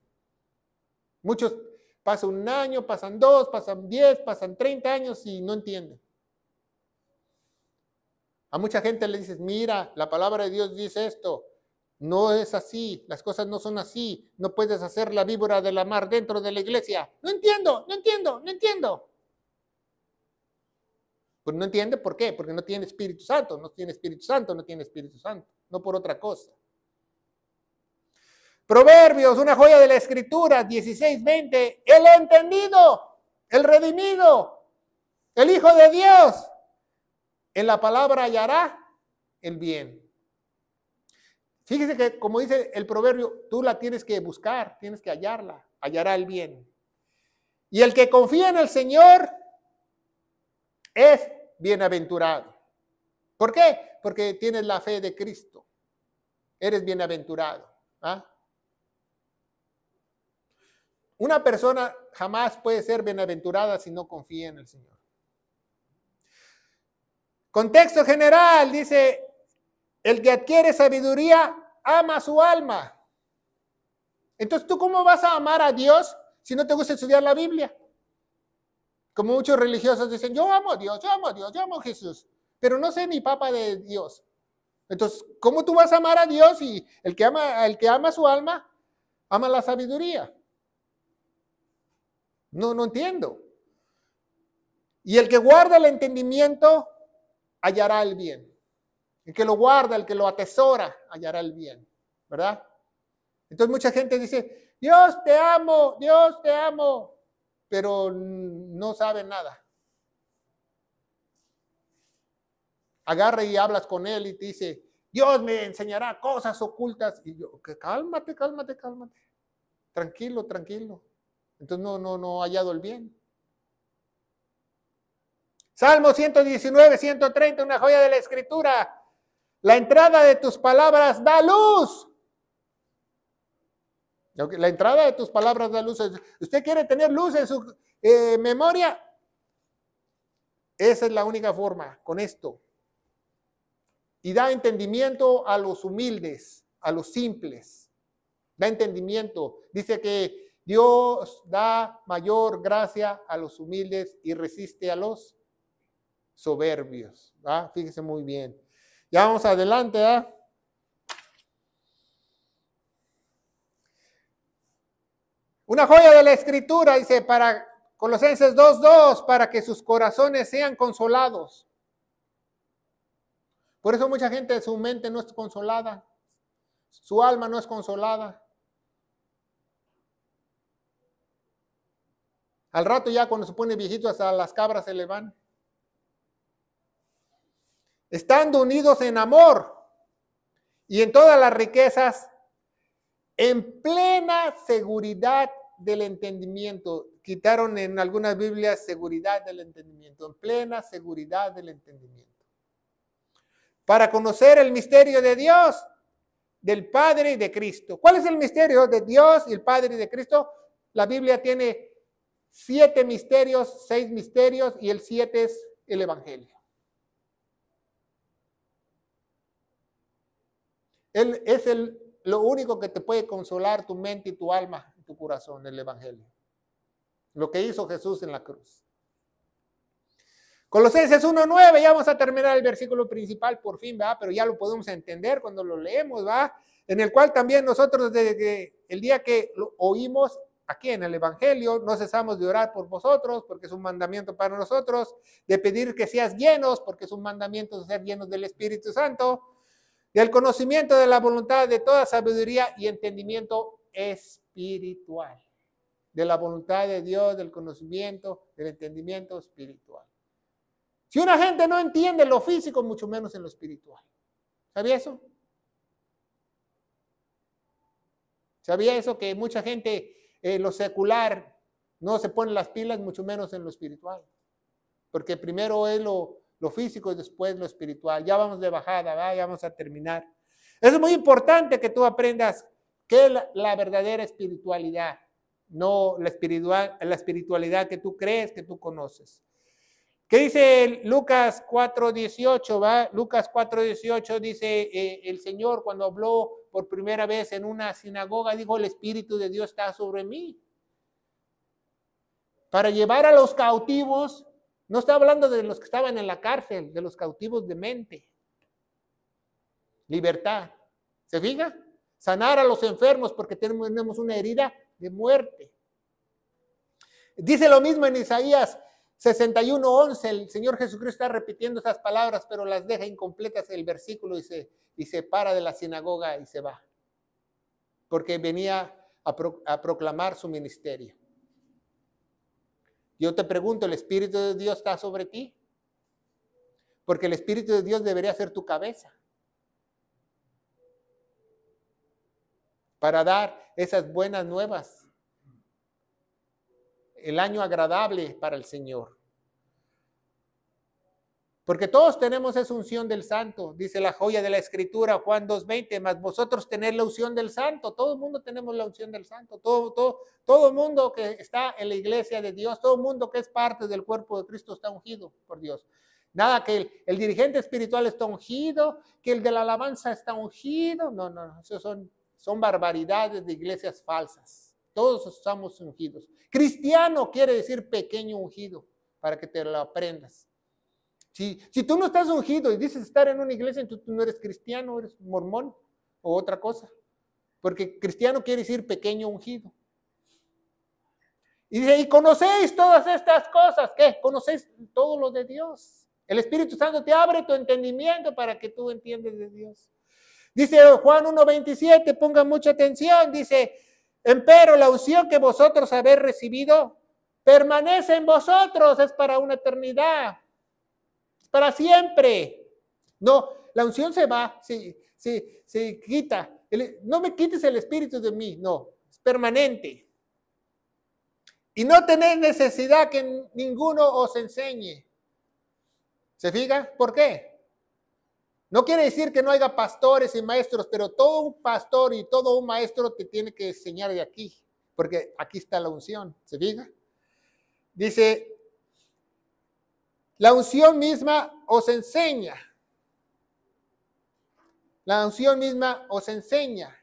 Muchos pasan 1 año, pasan 2, pasan 10, pasan 30 años y no entienden. A mucha gente le dices, mira, la palabra de Dios dice esto. No es así, las cosas no son así. No puedes hacer la víbora de la mar dentro de la iglesia. No entiendo. Pues no entiende, ¿por qué? Porque no tiene Espíritu Santo, no tiene Espíritu Santo, no por otra cosa. Proverbios, una joya de la Escritura, 16:20, el entendido, el redimido, el Hijo de Dios, en la palabra hallará el bien. Fíjese que, como dice el proverbio, tú la tienes que buscar, tienes que hallarla, hallará el bien. Y el que confía en el Señor es bienaventurado. ¿Por qué? Porque tienes la fe de Cristo. Eres bienaventurado. ¿Ah? Una persona jamás puede ser bienaventurada si no confía en el Señor. Contexto general, dice, el que adquiere sabiduría ama su alma. Entonces, ¿tú cómo vas a amar a Dios si no te gusta estudiar la Biblia? Como muchos religiosos dicen, yo amo a Dios, yo amo a Dios, yo amo a Jesús, pero no sé ni papa de Dios. Entonces, ¿cómo tú vas a amar a Dios si el que ama su alma, ama la sabiduría? No entiendo. Y el que guarda el entendimiento, hallará el bien. El que lo guarda, el que lo atesora, hallará el bien. ¿Verdad? Entonces mucha gente dice, Dios te amo, pero no sabe nada. Agarra y hablas con él y te dice, Dios me enseñará cosas ocultas. Y yo, cálmate. Tranquilo. Entonces no ha hallado el bien. Salmo 119, 130, una joya de la Escritura. La entrada de tus palabras da luz. La entrada de tus palabras da luz. ¿Usted quiere tener luz en su memoria? Esa es la única forma, con esto. Y da entendimiento a los humildes, a los simples. Da entendimiento. Dice que Dios da mayor gracia a los humildes y resiste a los soberbios. ¿Ah? Fíjese muy bien. Ya vamos adelante. ¿Ah? Una joya de la Escritura, dice, para Colosenses 2:2, para que sus corazones sean consolados. Por eso mucha gente, su mente no es consolada, su alma no es consolada. Al rato ya cuando se pone viejito hasta las cabras se le van. Estando unidos en amor y en todas las riquezas, en plena seguridad del entendimiento. Quitaron en algunas Biblias seguridad del entendimiento, en plena seguridad del entendimiento. Para conocer el misterio de Dios, del Padre y de Cristo. ¿Cuál es el misterio de Dios y el Padre y de Cristo? La Biblia tiene 7 misterios, 6 misterios y el 7 es el Evangelio. Él es lo único que te puede consolar tu mente y tu alma, tu corazón, el Evangelio. Lo que hizo Jesús en la cruz. Colosenses 1:9, ya vamos a terminar el versículo principal por fin, ¿va? Pero ya lo podemos entender cuando lo leemos, ¿va? En el cual también nosotros desde el día que lo oímos aquí en el Evangelio, no cesamos de orar por vosotros, porque es un mandamiento para nosotros, de pedir que seas llenos, porque es un mandamiento de ser llenos del Espíritu Santo, del conocimiento de la voluntad, de toda sabiduría y entendimiento espiritual. De la voluntad de Dios, del conocimiento, del entendimiento espiritual. Si una gente no entiende lo físico, mucho menos en lo espiritual. ¿Sabía eso? ¿Sabía eso? Que mucha gente en lo secular no se pone las pilas, mucho menos en lo espiritual. Porque primero es lo físico y después lo espiritual. Ya vamos de bajada, ¿va? Ya vamos a terminar. Es muy importante que tú aprendas qué es la verdadera espiritualidad, no la espiritualidad que tú crees, que tú conoces. ¿Qué dice Lucas 4:18? ¿Va? Lucas 4:18 dice, el Señor cuando habló por primera vez en una sinagoga, dijo, el Espíritu de Dios está sobre mí. Para llevar a los cautivos, no está hablando de los que estaban en la cárcel, de los cautivos de mente. Libertad. ¿Se fija? Sanar a los enfermos porque tenemos una herida de muerte. Dice lo mismo en Isaías 61:11, el Señor Jesucristo está repitiendo esas palabras, pero las deja incompletas el versículo y se para de la sinagoga y se va. Porque venía a proclamar su ministerio. Yo te pregunto, ¿el Espíritu de Dios está sobre ti? Porque el Espíritu de Dios debería ser tu cabeza. Para dar esas buenas nuevas. El año agradable para el Señor. Porque todos tenemos esa unción del Santo, dice la joya de la Escritura, Juan 2:20, mas vosotros tenéis la unción del Santo. Todo el mundo tenemos la unción del Santo. Todo el mundo que está en la iglesia de Dios, todo el mundo que es parte del cuerpo de Cristo está ungido por Dios. Nada que el dirigente espiritual está ungido, que el de la alabanza está ungido. No, eso son barbaridades de iglesias falsas. Todos estamos ungidos. Cristiano quiere decir pequeño ungido, para que te lo aprendas. Si tú no estás ungido y dices estar en una iglesia, entonces tú no eres cristiano, eres mormón o otra cosa. Porque cristiano quiere decir pequeño ungido. Y dice, y conocéis todas estas cosas. ¿Qué? Conocéis todo lo de Dios. El Espíritu Santo te abre tu entendimiento para que tú entiendas de Dios. Dice Juan 1:27, pongan mucha atención. Dice, empero la unción que vosotros habéis recibido permanece en vosotros, es para una eternidad. Para siempre. No, la unción se va, se quita. No me quites el espíritu de mí, no, es permanente. Y no tenéis necesidad que ninguno os enseñe. ¿Se fija? ¿Por qué? No quiere decir que no haya pastores y maestros, pero todo un pastor y todo un maestro te tiene que enseñar de aquí, porque aquí está la unción. ¿Se fija? Dice, la unción misma os enseña. La unción misma os enseña.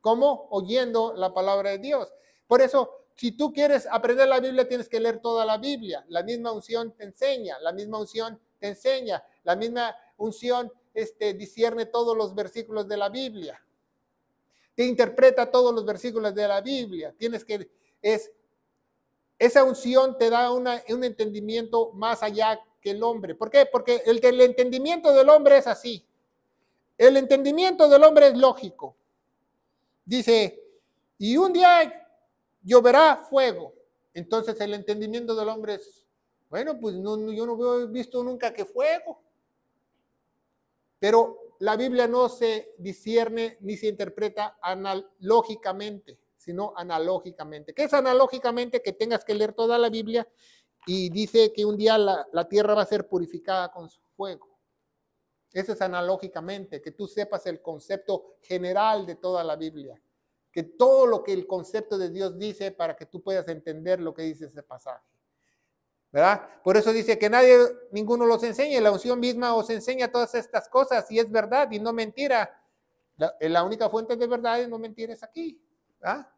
¿Cómo? Oyendo la palabra de Dios. Por eso, si tú quieres aprender la Biblia, tienes que leer toda la Biblia. La misma unción te enseña. La misma unción te enseña. La misma unción discierne todos los versículos de la Biblia. Te interpreta todos los versículos de la Biblia. Esa unción te da un entendimiento más allá que el hombre. ¿Por qué? Porque el entendimiento del hombre es así. El entendimiento del hombre es lógico. Dice, y un día lloverá fuego. Entonces el entendimiento del hombre es, bueno, pues yo no he visto nunca que fuego. Pero la Biblia no se discierne ni se interpreta analógicamente, sino analógicamente. ¿Qué es analógicamente? Que tengas que leer toda la Biblia y dice que un día la tierra va a ser purificada con su fuego. Eso es analógicamente, que tú sepas el concepto general de toda la Biblia, que todo lo que el concepto de Dios dice para que tú puedas entender lo que dice ese pasaje. ¿Verdad? Por eso dice que ninguno los enseña, la unción misma os enseña todas estas cosas y es verdad y no mentira. La única fuente de verdad y no mentira es aquí. ¿Verdad?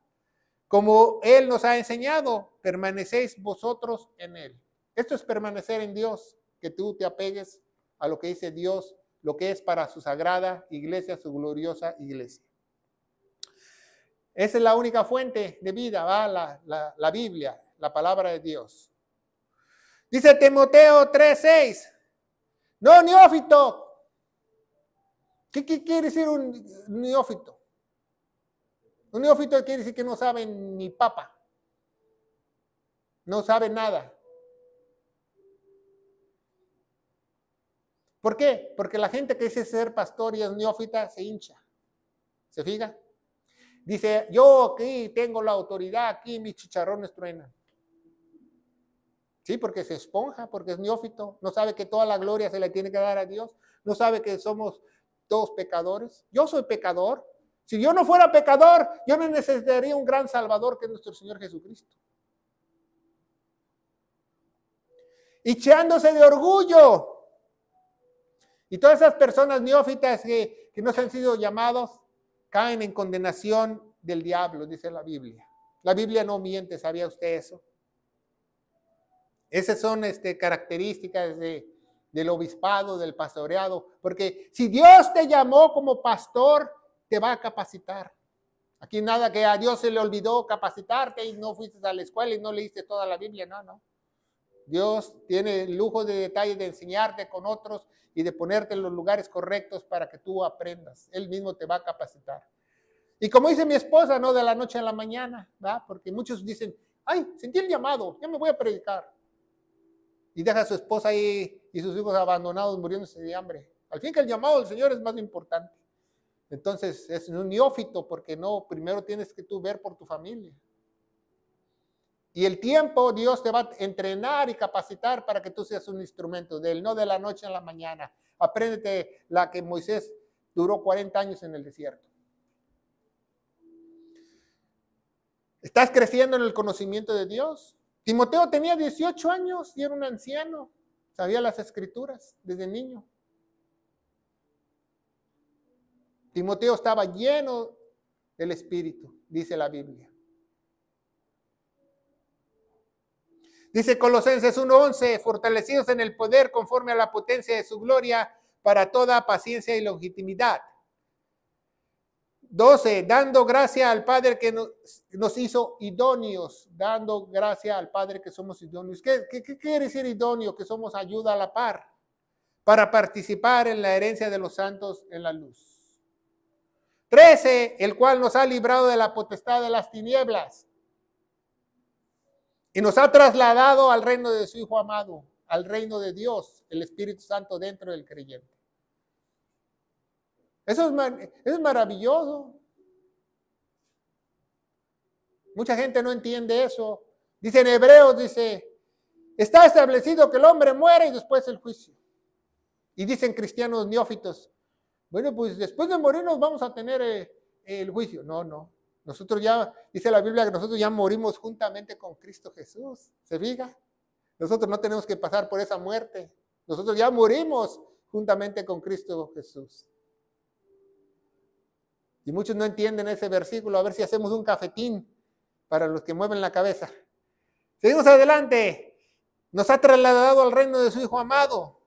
Como Él nos ha enseñado, permanecéis vosotros en Él. Esto es permanecer en Dios, que tú te apegues a lo que dice Dios, lo que es para su sagrada iglesia, su gloriosa iglesia. Esa es la única fuente de vida, ¿va? La Biblia, la palabra de Dios. Dice Timoteo 3:6, no neófito. ¿Qué quiere decir un neófito? Un neófito quiere decir que no sabe ni papa, no sabe nada. ¿Por qué? Porque la gente que dice ser pastor y es neófita se hincha. ¿Se fija? Dice, yo aquí tengo la autoridad, aquí mis chicharrones truenan. Sí, porque se esponja, porque es neófito, no sabe que toda la gloria se le tiene que dar a Dios, no sabe que somos todos pecadores. Yo soy pecador. Si yo no fuera pecador, yo no necesitaría un gran salvador que es nuestro Señor Jesucristo. Echándose de orgullo. Y todas esas personas neófitas que no se han sido llamados, caen en condenación del diablo, dice la Biblia. La Biblia no miente, ¿sabía usted eso? Esas son características del obispado, del pastoreado, porque si Dios te llamó como pastor, te va a capacitar. Aquí nada que a Dios se le olvidó capacitarte y no fuiste a la escuela y no leíste toda la Biblia, no. Dios tiene el lujo de detalle de enseñarte con otros y de ponerte en los lugares correctos para que tú aprendas. Él mismo te va a capacitar. Y como dice mi esposa, no de la noche a la mañana, ¿verdad? Porque muchos dicen, ay, sentí el llamado, ya me voy a predicar. Y deja a su esposa ahí y sus hijos abandonados muriéndose de hambre. Al fin que el llamado del Señor es más importante. Entonces es un neófito porque no, primero tienes que tú ver por tu familia. Y el tiempo Dios te va a entrenar y capacitar para que tú seas un instrumento de Él, no de la noche a la mañana. Apréndete la que Moisés duró 40 años en el desierto. ¿Estás creciendo en el conocimiento de Dios? Timoteo tenía 18 años y era un anciano. Sabía las escrituras desde niño. Timoteo estaba lleno del Espíritu, dice la Biblia. Dice Colosenses 1:11, fortalecidos en el poder conforme a la potencia de su gloria para toda paciencia y legitimidad. 12, dando gracia al Padre que nos hizo idóneos, dando gracia al Padre que somos idóneos. ¿Qué quiere decir idóneo? Que somos ayuda a la par para participar en la herencia de los santos en la luz. 13, el cual nos ha librado de la potestad de las tinieblas y nos ha trasladado al reino de su Hijo amado, al reino de Dios, el Espíritu Santo dentro del creyente. Eso es maravilloso. Mucha gente no entiende eso. Dice en Hebreos, dice, está establecido que el hombre muere y después el juicio. Y dicen cristianos neófitos, bueno, pues después de morirnos vamos a tener el juicio. No. Nosotros ya, dice la Biblia que nosotros ya morimos juntamente con Cristo Jesús. ¿Se fija? Nosotros no tenemos que pasar por esa muerte. Nosotros ya morimos juntamente con Cristo Jesús. Y muchos no entienden ese versículo. A ver si hacemos un cafetín para los que mueven la cabeza. Seguimos adelante. Nos ha trasladado al reino de su Hijo amado,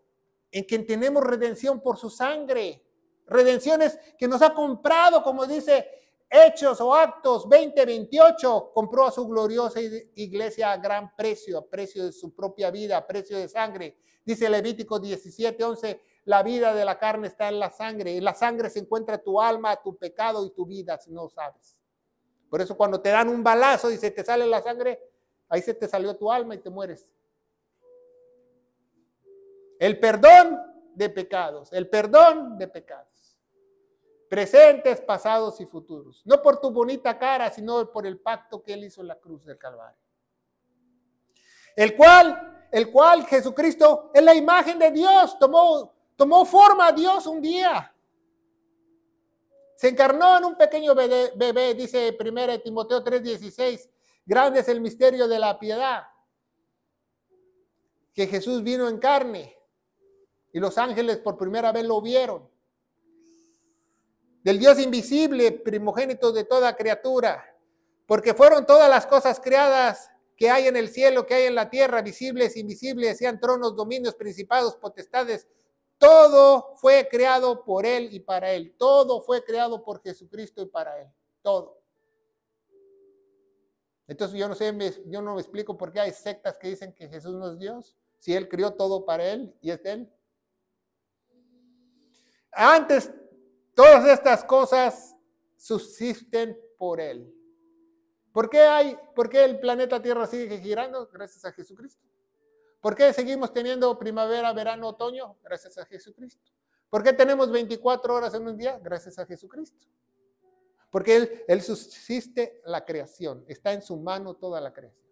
en quien tenemos redención por su sangre. Redenciones que nos ha comprado, como dice Hechos o Actos 20:28, compró a su gloriosa iglesia a gran precio, a precio de su propia vida, a precio de sangre. Dice Levítico 17:11, la vida de la carne está en la sangre. En la sangre se encuentra tu alma, tu pecado y tu vida, si no sabes. Por eso cuando te dan un balazo y se te sale la sangre, ahí se te salió tu alma y te mueres. El perdón de pecados, presentes, pasados y futuros. No por tu bonita cara, sino por el pacto que Él hizo en la cruz del Calvario. El cual Jesucristo es la imagen de Dios, tomó forma a Dios un día. Se encarnó en un pequeño bebé, dice 1 Timoteo 3:16. Grande es el misterio de la piedad. Que Jesús vino en carne y los ángeles por primera vez lo vieron. Del Dios invisible, primogénito de toda criatura, porque fueron todas las cosas creadas que hay en el cielo, que hay en la tierra, visibles, invisibles, sean tronos, dominios, principados, potestades. Todo fue creado por Él y para Él. Todo fue creado por Jesucristo y para Él. Todo. Entonces yo no me explico por qué hay sectas que dicen que Jesús no es Dios, si Él creó todo para Él y es de Él. Antes, todas estas cosas subsisten por Él. ¿Por qué el planeta Tierra sigue girando? Gracias a Jesucristo. ¿Por qué seguimos teniendo primavera, verano, otoño? Gracias a Jesucristo. ¿Por qué tenemos 24 horas en un día? Gracias a Jesucristo. Porque Él subsiste la creación. Está en su mano toda la creación.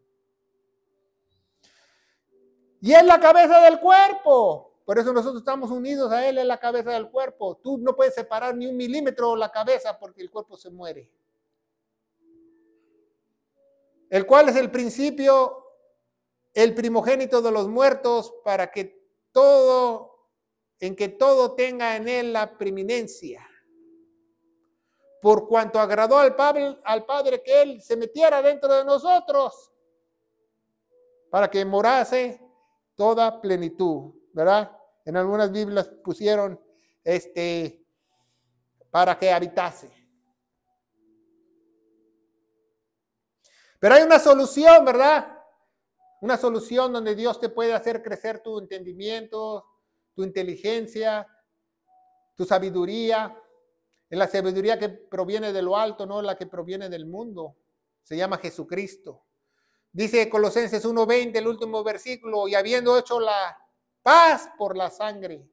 Y es la cabeza del cuerpo. Por eso nosotros estamos unidos a Él, es la cabeza del cuerpo. Tú no puedes separar ni un milímetro la cabeza porque el cuerpo se muere. El cual es el principio, el primogénito de los muertos, para que todo tenga en Él la preeminencia. Por cuanto agradó al Padre que Él se metiera dentro de nosotros, para que morase toda plenitud, ¿verdad? En algunas Biblias pusieron para que habitase. Pero hay una solución, ¿verdad? Una solución donde Dios te puede hacer crecer tu entendimiento, tu inteligencia, tu sabiduría. En la sabiduría que proviene de lo alto, no la que proviene del mundo. Se llama Jesucristo. Dice Colosenses 1:20, el último versículo, y habiendo hecho la paz por la sangre.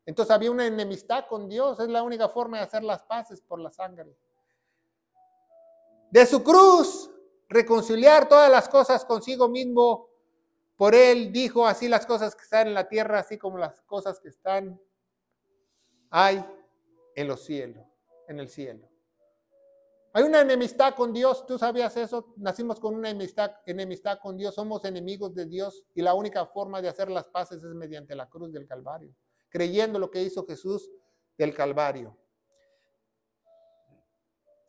Entonces había una enemistad con Dios. Es la única forma de hacer las paces por la sangre. De su cruz, reconciliar todas las cosas consigo mismo. Por él dijo, así las cosas que están en la tierra, así como las cosas que están hay en los cielos, en el cielo. Hay una enemistad con Dios, ¿tú sabías eso? Nacimos con una enemistad con Dios, somos enemigos de Dios y la única forma de hacer las paces es mediante la cruz del Calvario, creyendo lo que hizo Jesús del Calvario.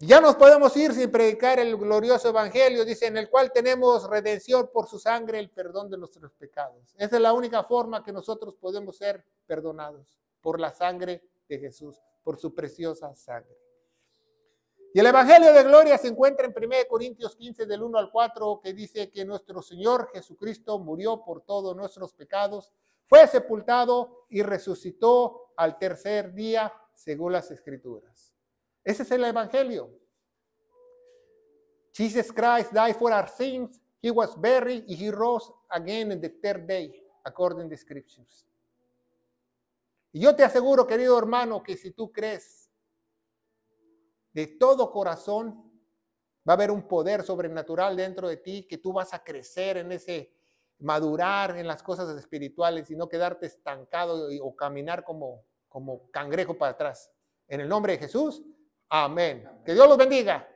Ya nos podemos ir sin predicar el glorioso evangelio, dice, en el cual tenemos redención por su sangre, el perdón de nuestros pecados. Esa es la única forma que nosotros podemos ser perdonados, por la sangre de Jesús, por su preciosa sangre. Y el evangelio de gloria se encuentra en 1 Corintios 15 del 1 al 4, que dice que nuestro Señor Jesucristo murió por todos nuestros pecados, fue sepultado y resucitó al tercer día según las Escrituras. Ese es el evangelio. Jesus Christ died for our sins. He was buried and he rose again in the third day, according to the scriptures. Y yo te aseguro, querido hermano, que si tú crees de todo corazón, va a haber un poder sobrenatural dentro de ti, que tú vas a crecer en ese, madurar en las cosas espirituales y no quedarte estancado o caminar como cangrejo para atrás. En el nombre de Jesús. Amén. Que Dios los bendiga.